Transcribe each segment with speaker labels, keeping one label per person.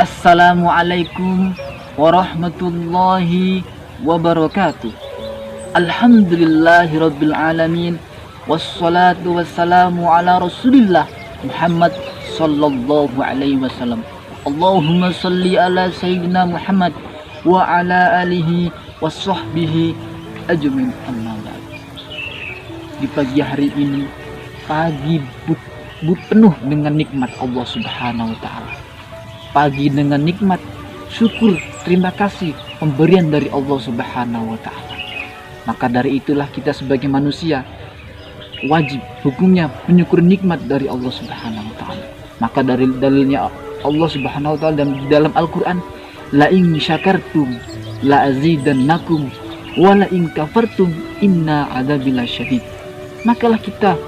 Speaker 1: Assalamualaikum warahmatullahi wabarakatuh. Alhamdulillahirabbil alamin. Wassalatu wassalamu ala Rasulillah Muhammad sallallahu alaihi wasallam. Allahumma salli ala sayyidina Muhammad wa ala alihi washabbihi ajmain. Amma ba'd. Di pagi hari ini, pagi penuh dengan nikmat Allah Subhanahu wa taala. Pagi dengan nikmat syukur, terima kasih pemberian dari Allah Subhanahu wa taala. Maka dari itulah kita sebagai manusia wajib hukumnya menyukur nikmat dari Allah Subhanahu wa taala. Maka dari dalilnya Allah Subhanahu wa taala dalam Al-Qur'an, la in syakartum la azidannakum wa la in kafartum inna adzabi lasyadid. Makalah kita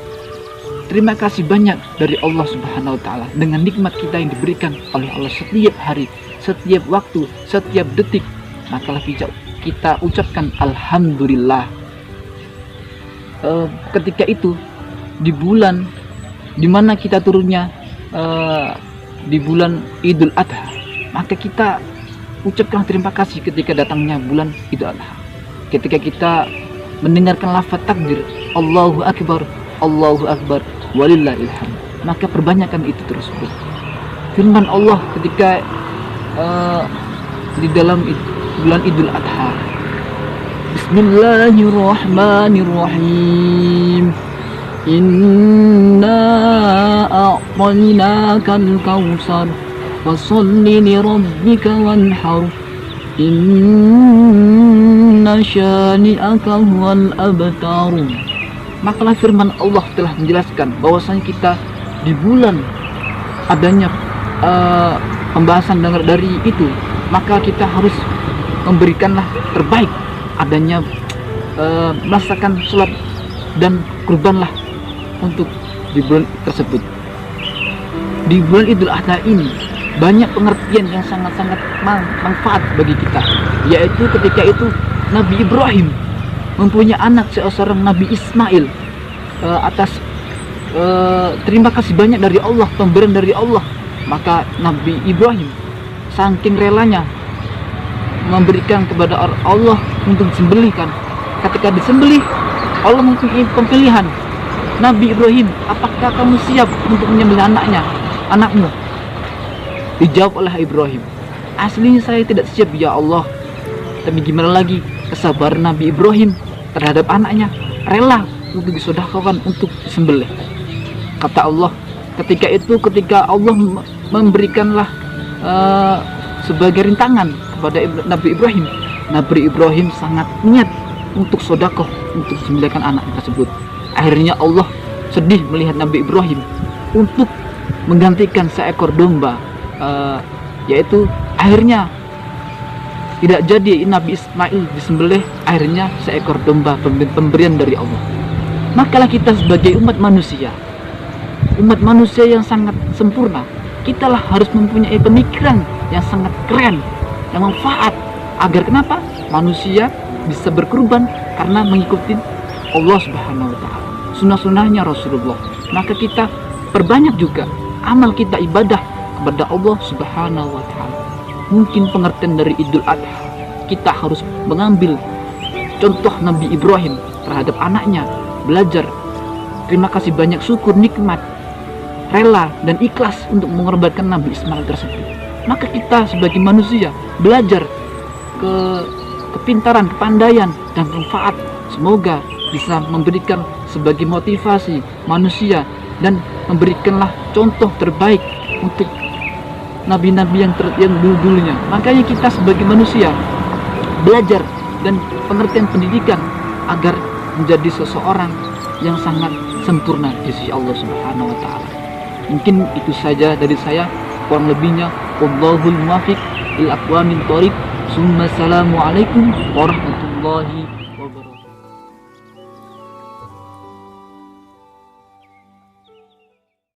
Speaker 1: terima kasih banyak dari Allah Subhanahu wa taala dengan nikmat kita yang diberikan oleh Allah setiap hari, setiap waktu, setiap detik. Makalah kita ucapkan alhamdulillah. Ketika itu di bulan dimana kita turunnya di bulan Idul Adha, maka kita ucapkan terima kasih ketika datangnya bulan Idul Adha. Ketika kita mendengarkan lafaz takbir Allahu Akbar, Allahu Akbar, walillahil hamd, maka perbanyakan itu tersebut. Firman Allah ketika di dalam bulan Idul Adha, Bismillahirrahmanirrahim. Inna a'tainakal kautsar fasholli li rabbika wanhar. Inna syani'aka huwal abtar. Makalah firman Allah telah menjelaskan bahwasanya kita di bulan adanya pembahasan dari itu, maka kita harus memberikanlah terbaik adanya melaksanakan sholat dan kurbanlah untuk di bulan tersebut. Di bulan Idul Adha ini banyak pengertian yang sangat-sangat manfaat bagi kita, yaitu ketika itu Nabi Ibrahim mempunyai anak seorang Nabi Ismail. Atas terima kasih banyak dari Allah, pemberian dari Allah, maka Nabi Ibrahim saking relanya memberikan kepada Allah untuk disembelihkan. Ketika disembelih, Allah mempunyai pemilihan. Nabi Ibrahim, apakah kamu siap untuk menyembelih anakmu? Dijawab oleh Ibrahim, aslinya saya tidak siap ya Allah, tapi gimana lagi kesabaran Nabi Ibrahim terhadap anaknya, rela untuk disodakkan untuk disembelih. Kata Allah, ketika Allah memberikanlah sebagai rintangan kepada Nabi Ibrahim, Nabi Ibrahim sangat niat untuk sodakoh untuk disembelihkan anak tersebut. Akhirnya Allah sedih melihat Nabi Ibrahim untuk menggantikan seekor domba, yaitu akhirnya tidak jadi Nabi Ismail disembelih, akhirnya seekor domba, pemberian dari Allah. Makalah kita sebagai umat manusia yang sangat sempurna, kita lah harus mempunyai pemikiran yang sangat keren, yang manfaat, agar kenapa? Manusia bisa berkurban karena mengikuti Allah Subhanahu wa taala, sunnah-sunnahnya Rasulullah. Maka kita perbanyak juga amal kita, ibadah kepada Allah Subhanahu wa taala. Mungkin pengertian dari Idul Adha, kita harus mengambil contoh Nabi Ibrahim terhadap anaknya, belajar terima kasih banyak, syukur nikmat, rela dan ikhlas untuk mengorbankan Nabi Ismail tersebut. Maka kita sebagai manusia belajar kepintaran, kepandaian dan manfaat, semoga bisa memberikan sebagai motivasi manusia dan memberikanlah contoh terbaik untuk nabi-nabi yang dulu-dulunya. Makanya kita sebagai manusia belajar dan pengertian pendidikan agar menjadi seseorang yang sangat sempurna di sisi Allah Subhanahu wa taala. Mungkin itu saja dari saya, kurang lebihnya wallahul muwaffiq ila aqwamit thoriq. Assalamualaikum warahmatullahi